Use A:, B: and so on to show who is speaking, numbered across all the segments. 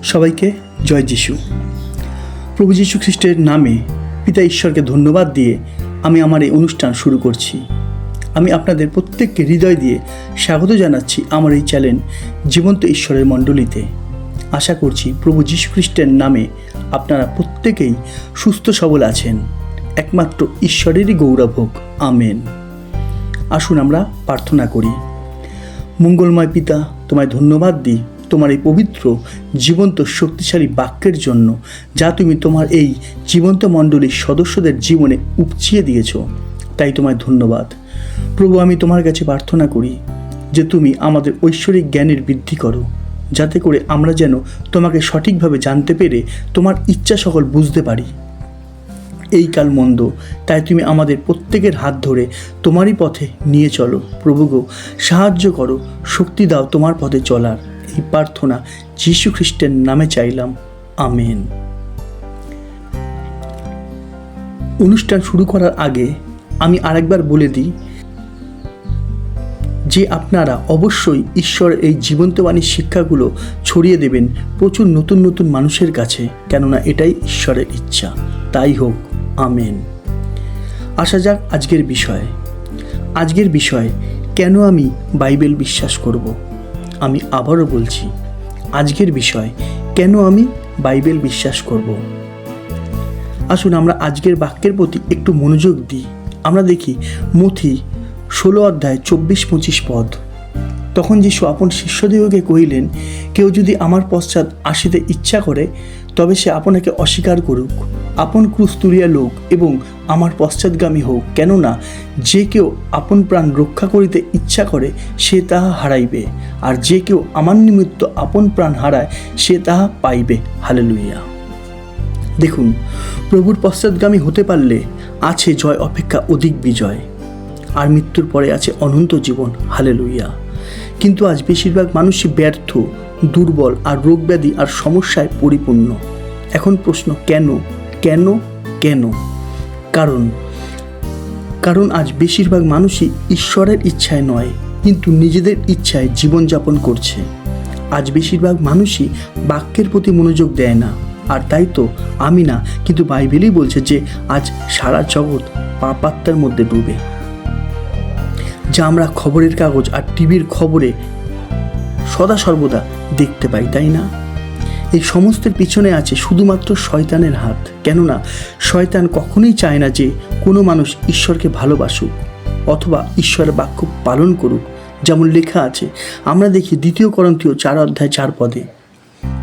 A: সবাইকে জয় যিশু। প্রভু যীশু খ্রিস্টের নামে পিতা ঈশ্বরকে ধন্যবাদ দিয়ে আমি আমার এই অনুষ্ঠান শুরু করছি। আমি আপনাদের প্রত্যেককে হৃদয় দিয়ে স্বাগত জানাচ্ছি আমার এই চ্যানেল জীবন্ত ঈশ্বরের মণ্ডলীতে। আশা করছি প্রভু যীশু খ্রিস্টের নামে আপনারা প্রত্যেকেই সুস্থ সবল আছেন। একমাত্র ঈশ্বরেরই গৌরব হোক, আমেন। আসুন আমরা প্রার্থনা করি। মঙ্গলময় পিতা, তোমায় ধন্যবাদ দিই তোমার এই পবিত্র জীবন্ত শক্তিশালী বাক্যের জন্য, যা তুমি তোমার এই জীবন্ত মণ্ডলীর সদস্যদের জীবনে উপচিয়ে দিয়েছ। তাই তোমায় ধন্যবাদ প্রভু। আমি তোমার কাছে প্রার্থনা করি যে তুমি আমাদের ঐশ্বরিক জ্ঞানের বৃদ্ধি করো, যাতে করে আমরা যেন তোমাকে সঠিকভাবে জানতে পেরে তোমার ইচ্ছা সকল বুঝতে পারি। এই কাল মন্দ, তাই তুমি আমাদের প্রত্যেকের হাত ধরে তোমারই পথে নিয়ে চলো। প্রভু গো, সাহায্য করো, শক্তি দাও তোমার পথে চলার। এই প্রার্থনা যীশু খ্রিস্টের নামে চাইলাম, আমেন। অনুষ্ঠান শুরু করার আগে আমি আরেকবার বলে দিই যে আপনারা অবশ্যই ঈশ্বরের এই জীবন্তবাণী শিক্ষাগুলো ছড়িয়ে দেবেন প্রচুর নতুন নতুন মানুষের কাছে, কেননা এটাই ঈশ্বরের ইচ্ছা। তাই হোক, আমেন। আসা যাক আজকের বিষয়। আজকের বিষয়, কেন আমি বাইবেল বিশ্বাস করব। আমি আবারও বলছি, আজকের বিষয়, কেন আমি বাইবেল বিশ্বাস করব। আসুন আমরা আজকের বাক্যের প্রতি একটু মনোযোগ দিই। আমরা দেখি মথি 16 অধ্যায় 24-25 পদ। তখন যীশু আপন শিষ্যদিগকে কহিলেন, কেউ যদি আমার পশ্চাৎ আসিতে ইচ্ছা করে, তবে সে আপনাকে অস্বীকার করুক, আপন ক্রুশ তুলিয়া লোক এবং আমার পশ্চাৎগামী হোক। কেননা যে কেউ আপন প্রাণ রক্ষা করিতে ইচ্ছা করে, সে তাহা হারাইবে, আর যে কেউ আমার নিমিত্ত আপন প্রাণ হারায়, সে তাহা পাইবে। হালেলুয়া। দেখুন, প্রভুর পশ্চাৎগামী হতে পারলে আছে জয় অপেক্ষা অধিক বিজয়, আর মৃত্যুর পরে আছে অনন্ত জীবন। হালেলুয়া। কিন্তু আজ বেশিরভাগ মানুষই ব্যর্থ, দুর্বল, আর রোগ ব্যাধি আর সমস্যায় পরিপূর্ণ। এখন প্রশ্ন, কেন কেন কেন? কারণ আজ বেশিরভাগ মানুষই ঈশ্বরের ইচ্ছায় নয়, কিন্তু নিজেদের ইচ্ছায় জীবনযাপন করছে। আজ বেশিরভাগ মানুষই বাক্যের প্রতি মনোযোগ দেয় না। আর তাই তো আমি না, কিন্তু বাইবেলই বলছে যে আজ সারা জগৎ পাপাত্মার মধ্যে ডুবে, যা আমরা খবরের কাগজ আর টিভির খবরে সদা সর্বদা দেখতে পাই, তাই না? এই সমস্তের পিছনে আছে শুধুমাত্র শয়তানের হাত। কেননা শয়তান কখনোই চায় না যে কোনো মানুষ ঈশ্বরকে ভালোবাসুক অথবা ঈশ্বরের বাক্য পালন করুক। যেমন লেখা আছে, আমরা দেখি 2 করন্থীয় 4 অধ্যায় 4 পদে,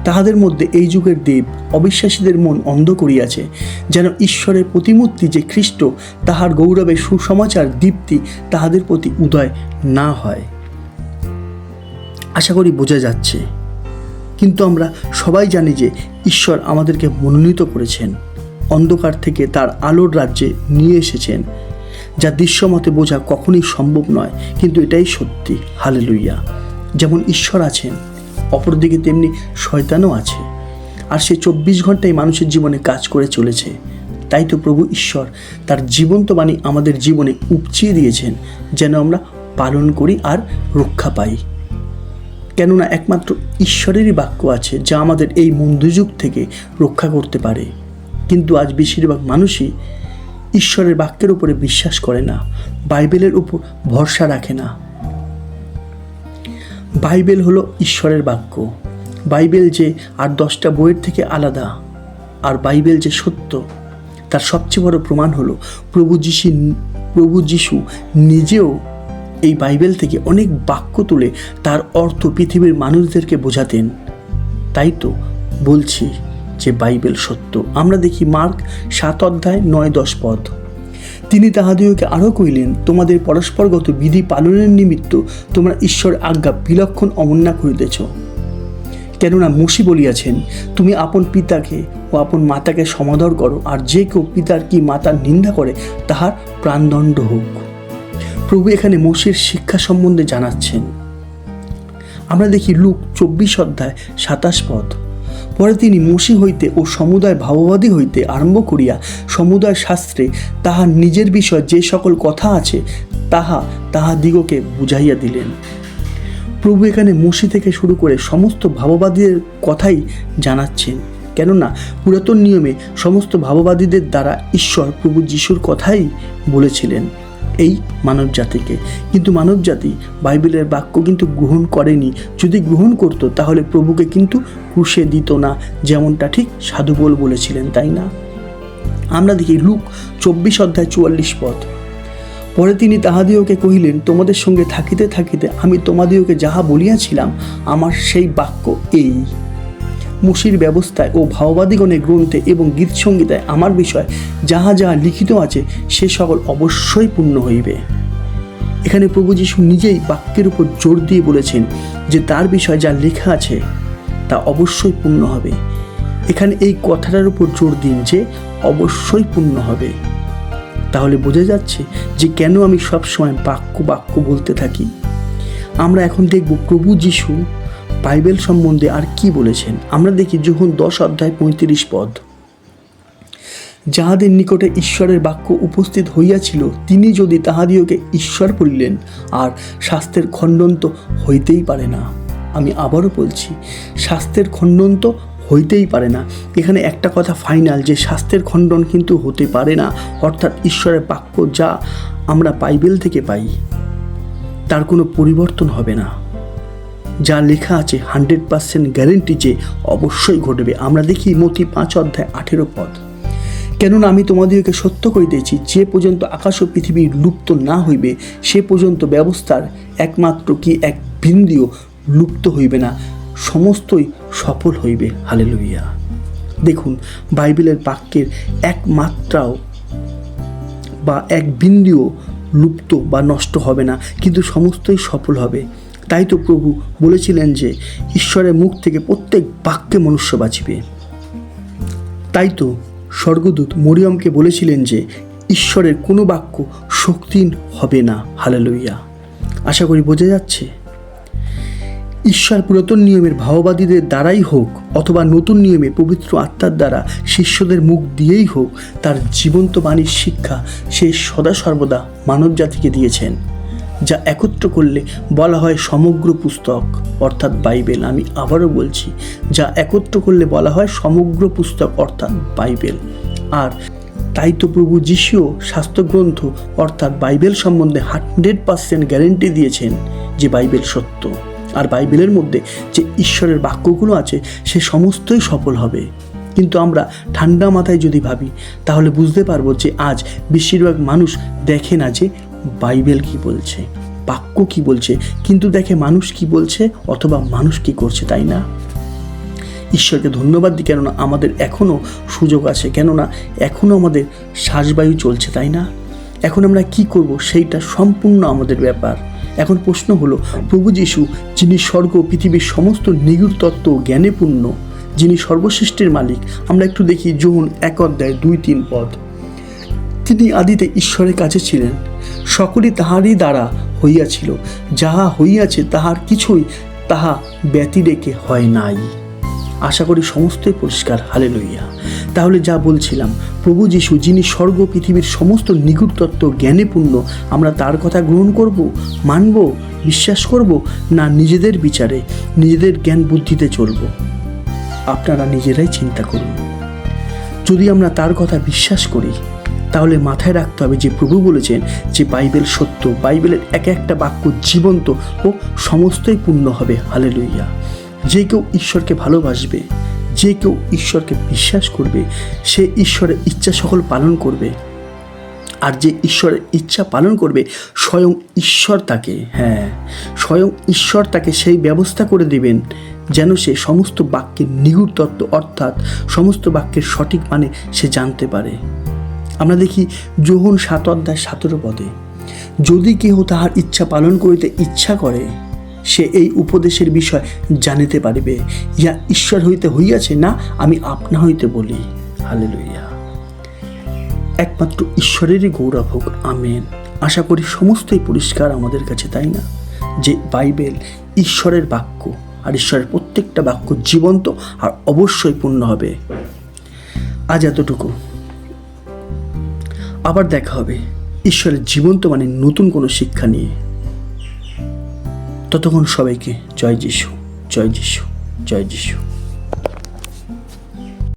A: তাহাদের মধ্যে এই যুগের দেব অবিশ্বাসীদের মন অন্ধ করিয়াছে, যেন ঈশ্বরের প্রতিমূর্তি যে খ্রিস্ট, তাহার গৌরবের সুসমাচার দীপ্তি তাহাদের প্রতি উদয় না হয়। আশা করি বোঝা যাচ্ছে। কিন্তু আমরা সবাই জানি যে ঈশ্বর আমাদেরকে মনোনীত করেছেন, অন্ধকার থেকে তার আলোর রাজ্যে নিয়ে এসেছেন, যা দৃশ্যমতে বোঝা কখনোই সম্ভব নয়, কিন্তু এটাই সত্যি। হালেলুয়া। যেমন ঈশ্বর আছেন, অপরদিকে তেমনি শয়তানও আছে, আর সে 24 ঘন্টায় মানুষের জীবনে কাজ করে চলেছে। তাই তো প্রভু ঈশ্বর তার জীবন্ত বাণী আমাদের জীবনে উপচিয়ে দিয়েছেন, যেন আমরা পালন করি আর রক্ষা পাই। কেননা একমাত্র ঈশ্বরেরই বাক্য আছে যা আমাদের এই মন্দযুগ থেকে রক্ষা করতে পারে। কিন্তু আজ বেশিরভাগ মানুষই ঈশ্বরের বাক্যের উপরে বিশ্বাস করে না, বাইবেলের উপর ভরসা রাখে না। বাইবেল হলো ঈশ্বরের বাক্য। বাইবেল যে আর 10টা বইয়ের থেকে আলাদা, আর বাইবেল যে সত্য, তার সবচেয়ে বড় প্রমাণ হলো প্রভু যীশু নিজেও এই বাইবেল থেকে অনেক বাক্য তুলে তার অর্থ পৃথিবীর মানুষদেরকে বোঝাতেন। তাই তো বলছি যে বাইবেল সত্য। আমরা দেখি মার্ক 7 অধ্যায় 9-10 পদ। তিনি তাহাদিগকে আরও কহিলেন, তোমাদের পরস্পরগত বিধি পালনের নিমিত্ত তোমরা ঈশ্বর আজ্ঞা বিলক্ষণ অমান্য করিতেছ। কেননা মসি বলিয়াছেন, তুমি আপন পিতাকে ও আপন মাতাকে সমাদর করো, আর যে কেউ পিতার কি মাতার নিন্দা করে, তাহার প্রাণদণ্ড হোক। প্রভু এখানে মসির শিক্ষা সম্বন্ধে জানাচ্ছেন। আমরা দেখি লুক 24 অধ্যায় 27 পদ। পরে তিনি মসি হইতে ও সমুদায় ভাববাদী হইতে আরম্ভ করিয়া সমুদায় শাস্ত্রে তাহার নিজের বিষয় যে সকল কথা আছে, তাহাদিগকে বুঝাইয়া দিলেন। প্রভু এখানে মোশে থেকে শুরু করে সমস্ত ভাববাদীদের কথাই জানাচ্ছেন, কেননা পুরাতন নিয়মে সমস্ত ভাববাদীদের দ্বারা ঈশ্বর প্রভু যিশুর কথাই বলেছিলেন এই মানব জাতিকে। কিন্তু মানব জাতি বাইবেলের বাক্য কিন্তু গ্রহণ করেনি। যদি গ্রহণ করত তাহলে প্রভুকে কিন্তু ক্রুশে দিত না, যেমনটা ঠিক সাধুবোল বলেছিলেন, তাই না? আমরা দেখি লুক 24:44। পরে তিনি তাহাদিওকে কহিলেন, তোমাদের সঙ্গে থাকিতে থাকিতে আমি তোমাদিওকে যাহা বলিয়াছিলাম আমার সেই বাক্য এই। মুশির ব্যবস্থায় ও ভাওবাদীগণের গ্রন্থে এবং গীত সংগীতায় আমার বিষয় যাহা যাহা লিখিত আছে সে সকল অবশ্যই পূর্ণ হইবে। এখানে প্রভু যীশু নিজেই বাক্যের উপর জোর দিয়ে বলেছেন যে তার বিষয় যা লেখা আছে তা অবশ্যই পূর্ণ হবে। এখানে এই কথাটার উপর জোর দিন যে অবশ্যই পূর্ণ হবে। তাহলে বোঝা যাচ্ছে যে কেন আমি সবসময় বাক্য বাক্য বলতে থাকি। আমরা এখন দেখব প্রভু যীশু বাইবেল সম্বন্ধে আর কি বলেছেন। আমরা দেখি যোহন 10:35। যাহাদের নিকটে ঈশ্বরের বাক্য উপস্থিত হইয়াছিল তিনি যদি তাহাদিওকে ঈশ্বর বলিলেন, আর শাস্ত্রের খণ্ডন তো হইতেই পারে না। আমি আবারও বলছি, শাস্ত্রের খণ্ডন তো হইতেই পারে না। এখানে একটা কথা ফাইনাল, যে শাস্ত্রের খণ্ডন কিন্তু হতে পারে না, অর্থাৎ ঈশ্বরের বাক্য যা আমরা বাইবেল থেকে পাই তার কোনো পরিবর্তন হবে না। যা লেখা আছে 100% গ্যারেন্টি যে অবশ্যই ঘটবে। আমরা দেখি মতি 5:18। কেননা আমি তোমাদিওকে সত্য করিতেছি, যে পর্যন্ত আকাশ ও পৃথিবী লুপ্ত না হইবে সে পর্যন্ত ব্যবস্থার একমাত্র কি এক বিন্দুও লুপ্ত হইবে না, সমস্তই সফল হইবে। হালেলুয়া। দেখুন, বাইবেলের বাক্যের এক মাত্রাও বা এক বিন্দুও লুপ্ত বা নষ্ট হবে না, কিন্তু সমস্তই সফল হবে। তাই তো প্রভু বলেছিলেন যে ঈশ্বরের মুখ থেকে প্রত্যেক বাক্যে মনুষ্য বাঁচিবে। তাই তো স্বর্গদূত মরিয়মকে বলেছিলেন যে ঈশ্বরের কোনো বাক্য শক্তিহীন হবে না। হালেলুয়া। আশা করি বোঝা যাচ্ছে। ঈশ্বর পুরাতন নিয়মের ভাওবাদীদের দ্বারাই হোক অথবা নতুন নিয়মে পবিত্র আত্মার দ্বারা শিষ্যদের মুখ দিয়েই হোক, তার জীবন্ত বাণীর শিক্ষা সে সদা সর্বদা মানব জাতিকে দিয়েছেন, যা একত্র করলে বলা হয় সমগ্র পুস্তক, অর্থাৎ বাইবেল। আমি আবারও বলছি, যা একত্র করলে বলা হয় সমগ্র পুস্তক, অর্থাৎ বাইবেল। আর তাই তো প্রভু যিশু শাস্ত্রগ্রন্থ অর্থাৎ বাইবেল সম্বন্ধে 100% গ্যারেন্টি দিয়েছেন যে বাইবেল সত্য। আর বাইবেলের মধ্যে যে ঈশ্বরের বাক্যগুলো আছে সে সমস্তই সফল হবে। কিন্তু আমরা ঠান্ডা মাথায় যদি ভাবি তাহলে বুঝতে পারবো যে আজ বেশিরভাগ মানুষ দেখে না যে বাইবেল কি বলছে, বাক্য কি বলছে, কিন্তু দেখে মানুষ কি বলছে অথবা মানুষ কি করছে, তাই না? ঈশ্বরকে ধন্যবাদ দিই, কেননা আমাদের এখনও সুযোগ আছে, কেননা এখনও আমাদের শ্বাসবায়ু চলছে, তাই না? এখন আমরা কি করব সেইটা সম্পূর্ণ আমাদের ব্যাপার। এখন প্রশ্ন হলো, প্রভু যীশু যিনি স্বর্গ পৃথিবীর সমস্ত নিগুড় তত্ত্ব জ্ঞানে পূর্ণ, যিনি সর্বসৃষ্টির মালিক, আমরা একটু দেখি যোহন 1:2-3। তিনি আদিতে ঈশ্বরের কাছে ছিলেন, সকলই তাহারই দ্বারা হইয়াছিল, যাহা হইয়াছে তাহার কিছুই তাহা ব্যতি রেখে হয় নাই। আশা করি সমস্তই পরিষ্কার। হালেলুয়া। তাহলে যা বলছিলাম, প্রভু যীশু যিনি স্বর্গ পৃথিবীর সমস্ত নিগুড় তত্ত্ব জ্ঞানে পূর্ণ, আমরা তার কথা গ্রহণ করব, মানব, বিশ্বাস করব, না নিজেদের বিচারে নিজেদের জ্ঞান বুদ্ধিতে চলব? আপনারা নিজেরাই চিন্তা করুন। যদি আমরা তার কথা বিশ্বাস করি তাহলে মাথায় রাখতে হবে যে প্রভু বলেছেন যে বাইবেল সত্য, বাইবেলের এক একটা বাক্য জীবন্ত ও সমস্তই পূর্ণ হবে। হালেলুয়া। যে কেউ ঈশ্বরকে ভালোবাসবে, যে কেউ ঈশ্বরকে বিশ্বাস করবে, সে ঈশ্বরের ইচ্ছা সকল পালন করবে। আর যে ঈশ্বরের ইচ্ছা পালন করবে স্বয়ং ঈশ্বর তাকে, স্বয়ং ঈশ্বর তাকে সেই ব্যবস্থা করে দেবেন যেন সে সমস্ত বাক্যের নিগুড় তত্ত্ব অর্থাৎ সমস্ত বাক্যের সঠিক মানে সে জানতে পারে। আমরা দেখি যোহন 7:17। যদি কেহ তাহার ইচ্ছা পালন করিতে ইচ্ছা করে সে এই উপদেশের বিষয় জানিতে পারিবে, ইহা ঈশ্বর হইতে হইয়াছে, না আমি আপনা হইতে বলি। হালেলুয়া। একমাত্র ঈশ্বরেরই গৌরব হোক। আমেন। আশা করি সমস্তই পরিষ্কার আমাদের কাছে, তাই না? যে বাইবেল ঈশ্বরের বাক্য, আর ঈশ্বরের প্রত্যেকটা বাক্য জীবন্ত আর অবশ্যই পূর্ণ হবে। আজ এতটুকু, আবার দেখা হবে ঈশ্বরের জীবন্ত মানে নতুন কোনো শিক্ষা নিয়ে। ততক্ষণ সবাইকে জয় যিশু, জয় যিশু, জয় যিশু।